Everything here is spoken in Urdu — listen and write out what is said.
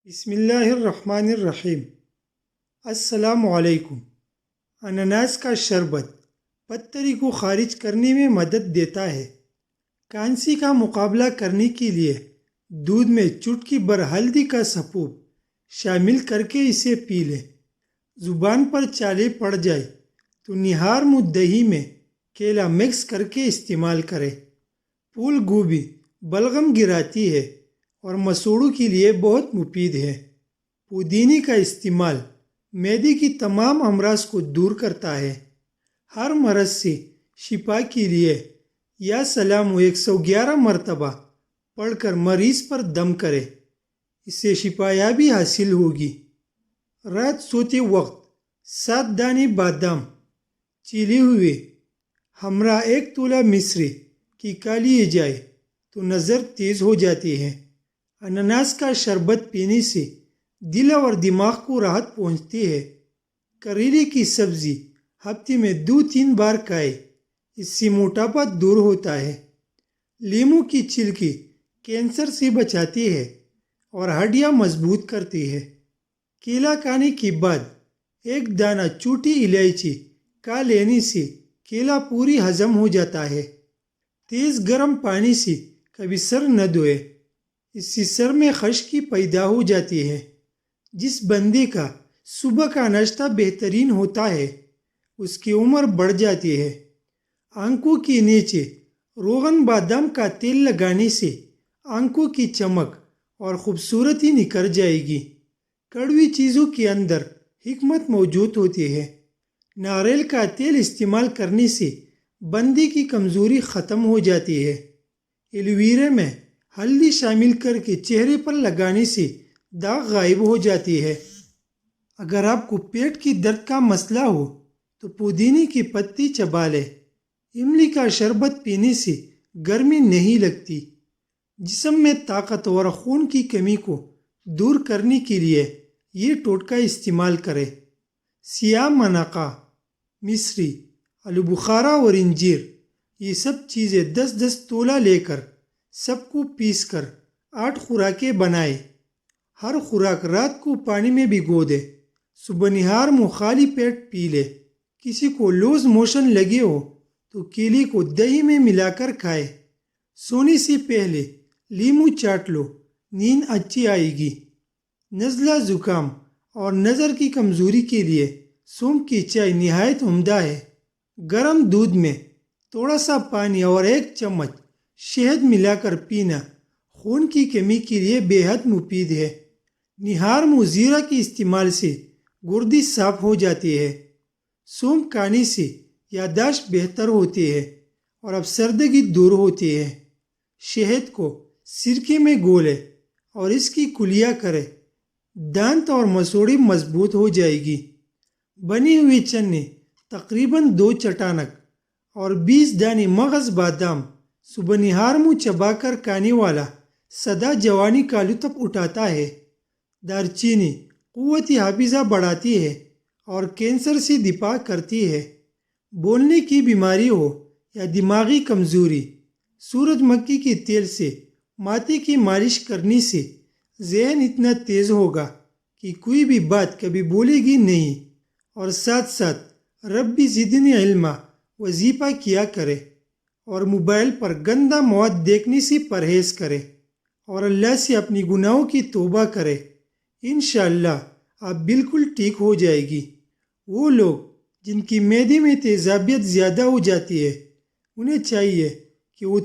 بسم اللہ الرحمن الرحیم۔ السلام علیکم۔ انناس کا شربت پتری کو خارج کرنے میں مدد دیتا ہے۔ کانسی کا مقابلہ کرنے کے لیے دودھ میں چٹکی بھر ہلدی کا سپوب شامل کر کے اسے پی لیں۔ زبان پر چالے پڑ جائے تو نہار منہ دہی میں کیلا مکس کر کے استعمال کریں۔ پھول گوبھی بلغم گراتی ہے اور مسوڑوں کے لیے بہت مفید ہے۔ پودینے کا استعمال معدے کی تمام امراض کو دور کرتا ہے۔ ہر مرض سے شفا کے لیے یا سلام 111 مرتبہ پڑھ کر مریض پر دم کرے، اس سے شفا یابی حاصل ہوگی۔ رات سوتے وقت 7 دانے بادام چیلے ہوئے ہمراہ 1 تولہ مصری کی کھا جائے تو نظر تیز ہو جاتی ہے۔ انناس کا شربت پینے سے دل اور دماغ کو راحت پہنچتی ہے۔ کریلے کی سبزی ہفتے میں 2-3 بار کھائے، اس سے موٹاپا دور ہوتا ہے۔ لیموں کی چھلکی کینسر سے بچاتی ہے اور ہڈیاں مضبوط کرتی ہے۔ کیلا کھانے کے بعد 1 دانہ چھوٹی الائچی کھا لینے سے کیلا پوری ہضم ہو جاتا ہے۔ تیز گرم پانی سے کبھی سر نہ دھوئے، اس سے سر میں خشکی پیدا ہو جاتی ہے۔ جس بندے کا صبح کا ناشتہ بہترین ہوتا ہے اس کی عمر بڑھ جاتی ہے۔ آنکھوں کے نیچے روغن بادام کا تیل لگانے سے آنکھوں کی چمک اور خوبصورتی نکھر جائے گی۔ کڑوی چیزوں کے اندر حکمت موجود ہوتی ہے۔ ناریل کا تیل استعمال کرنے سے بندے کی کمزوری ختم ہو جاتی ہے۔ ایلو ویرا میں ہلدی شامل کر کے چہرے پر لگانے سے داغ غائب ہو جاتی ہے۔ اگر آپ کو پیٹ کی درد کا مسئلہ ہو تو پودینے کی پتی چبا لیں۔ املی کا شربت پینے سے گرمی نہیں لگتی۔ جسم میں طاقت اور خون کی کمی کو دور کرنے کے لیے یہ ٹوٹکا استعمال کریں۔ سیاہ مناقہ، مصری، آلو بخارا اور انجیر، یہ سب چیزیں 10-10 تولہ لے کر سب کو پیس کر 8 خوراکیں بنائیں۔ ہر خوراک رات کو پانی میں بھگو دے، صبح نہار منہ خالی پیٹ پی لے۔ کسی کو لوز موشن لگے ہو تو کیلے کو دہی میں ملا کر کھائے۔ سونے سے پہلے لیموں چاٹ لو، نیند اچھی آئے گی۔ نزلہ زکام اور نظر کی کمزوری کے لیے سونف کی چائے نہایت عمدہ ہے۔ گرم دودھ میں تھوڑا سا پانی اور 1 چمچ شہد ملا کر پینا خون کی کمی کے لیے بے حد مفید ہے۔ نہار منہ زیرہ کے استعمال سے گردی صاف ہو جاتی ہے۔ سونف کھانے سے یادداشت بہتر ہوتی ہے اور افسردگی دور ہوتی ہے۔ شہد کو سرکے میں گھولے اور اس کی کلیا کرے، دانت اور مسوڑی مضبوط ہو جائے گی۔ بنی ہوئی چنے تقریباً 2 چٹانک اور 20 دانے مغز بادام صبح نہار منہ چبا کر کھانے والا سدا جوانی کا لطف اٹھاتا ہے۔ دارچینی قوت حافظہ بڑھاتی ہے اور کینسر سے دفاع کرتی ہے۔ بولنے کی بیماری ہو یا دماغی کمزوری، سورج مکھی کے تیل سے ماتھے کی مالش کرنے سے ذہن اتنا تیز ہوگا کہ کوئی بھی بات کبھی بولے گی نہیں۔ اور ساتھ ساتھ ربی زدنی علما وظیفہ کیا کرے اور موبائل پر گندا مواد دیکھنے سے پرہیز کرے اور اللہ سے اپنی گناہوں کی توبہ کرے۔ انشاءاللہ آپ بالکل ٹھیک ہو جائے گی۔ وہ لوگ جن کی معدے میں تیزابیت زیادہ ہو جاتی ہے انہیں چاہیے کہ وہ